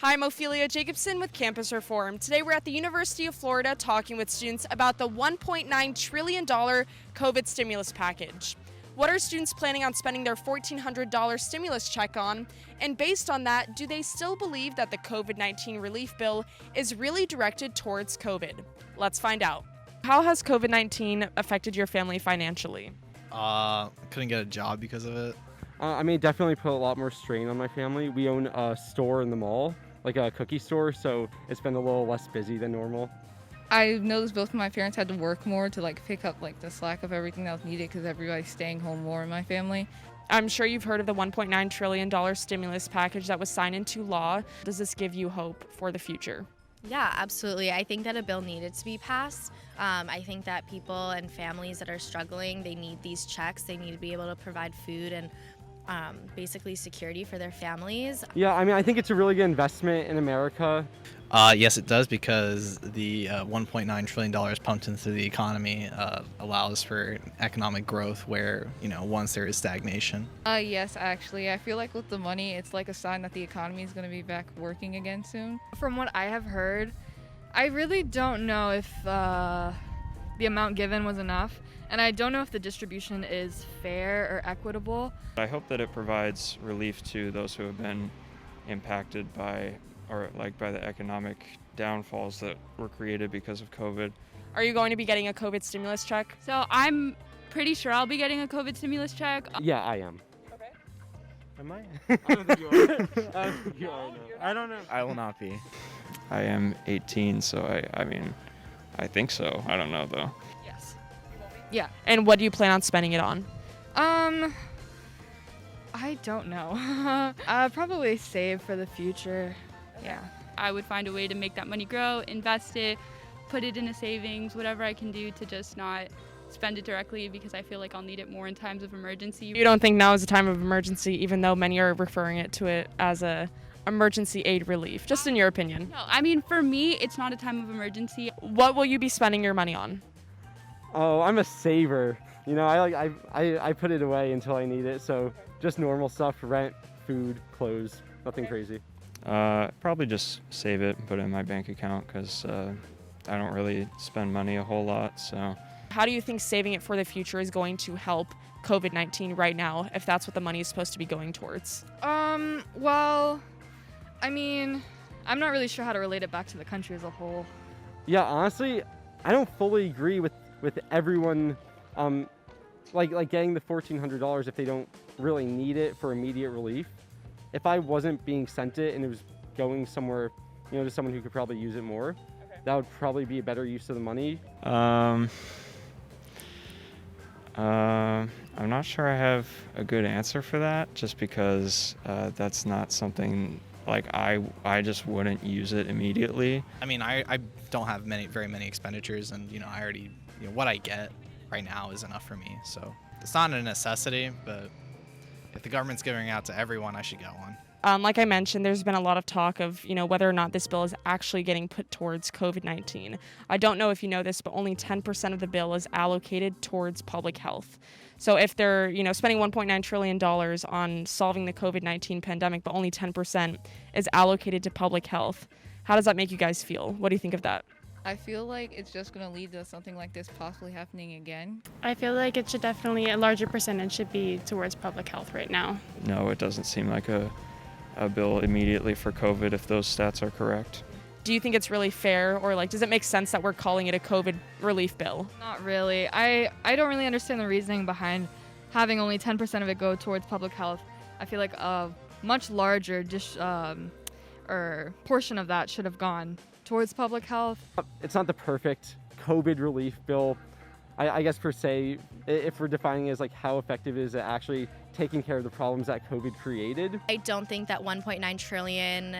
Hi, I'm Ophelia Jacobson with Campus Reform. Today we're at the University of Florida talking with students about the $1.9 trillion COVID stimulus package. What are students planning on spending their $1,400 stimulus check on? And based on that, do they still believe that the COVID-19 relief bill is really directed towards COVID? Let's find out. How has COVID-19 affected your family financially? Couldn't get a job because of it. It definitely put a lot more strain on my family. We own a store in the mall, like a cookie store, so it's been a little less busy than normal. I noticed both of my parents had to work more to pick up the slack of everything that was needed because everybody's staying home more in my family. I'm sure you've heard of the $1.9 trillion stimulus package that was signed into law. Does this give you hope for the future? Yeah, absolutely. I think that a bill needed to be passed. I think that people and families that are struggling, they need these checks. They need to be able to provide food and basically security for their families. Yeah, I think it's a really good investment in America. Yes, it does, because the $1.9 trillion pumped into the economy allows for economic growth where, once there is stagnation. Yes, actually. I feel like with the money, it's like a sign that the economy is going to be back working again soon. From what I have heard, I really don't know if the amount given was enough, and I don't know if the distribution is fair or equitable. I hope that it provides relief to those who have been impacted by the economic downfalls that were created because of COVID. Are you going to be getting a COVID stimulus check? So I'm pretty sure I'll be getting a COVID stimulus check. Yeah, I am. Okay. Am I? I don't think you are. I don't think you are, no. I don't know. I will not be. I am 18, so I think so. I don't know, though. Yes. Yeah. And what do you plan on spending it on? I don't know. Probably save for the future. Yeah. I would find a way to make that money grow, invest it, put it in a savings, whatever I can do to just not spend it directly, because I feel like I'll need it more in times of emergency. You don't think now is a time of emergency, even though many are referring to it as a emergency aid relief, just in your opinion? No, for me, it's not a time of emergency. What will you be spending your money on? Oh, I'm a saver. I put it away until I need it, so just normal stuff, rent, food, clothes, nothing crazy. Probably just save it and put it in my bank account, because I don't really spend money a whole lot, so. How do you think saving it for the future is going to help COVID-19 right now, if that's what the money is supposed to be going towards? Well, I'm not really sure how to relate it back to the country as a whole. Yeah, honestly, I don't fully agree with everyone getting the $1,400 if they don't really need it for immediate relief. If I wasn't being sent it and it was going somewhere, to someone who could probably use it more, that would probably be a better use of the money. I'm not sure I have a good answer for that, just because that's not something I just wouldn't use it immediately. I don't have very many expenditures, and I already what I get right now is enough for me. So it's not a necessity, but if the government's giving it out to everyone, I should get one. Like I mentioned, there's been a lot of talk of, whether or not this bill is actually getting put towards COVID-19. I don't know if you know this, but only 10% of the bill is allocated towards public health. So if they're, spending $1.9 trillion on solving the COVID-19 pandemic, but only 10% is allocated to public health, how does that make you guys feel? What do you think of that? I feel like it's just going to lead to something like this possibly happening again. I feel like it should definitely, a larger percentage should be towards public health right now. No, it doesn't seem like a bill immediately for COVID, if those stats are correct. Do you think it's really fair, or does it make sense that we're calling it a COVID relief bill? Not really. I don't really understand the reasoning behind having only 10% of it go towards public health. I feel like a much larger portion of that should have gone towards public health. It's not the perfect COVID relief bill, I guess, per se, if we're defining it as how effective is it actually taking care of the problems that COVID created. I don't think that 1.9 trillion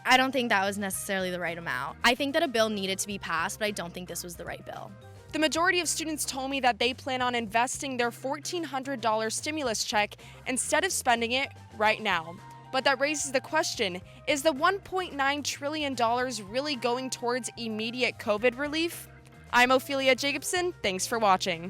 I don't think that was necessarily the right amount. I think that a bill needed to be passed, but I don't think this was the right bill. The majority of students told me that they plan on investing their $1,400 stimulus check instead of spending it right now. But that raises the question, is the $1.9 trillion really going towards immediate COVID relief? I'm Ophelia Jacobson. Thanks for watching.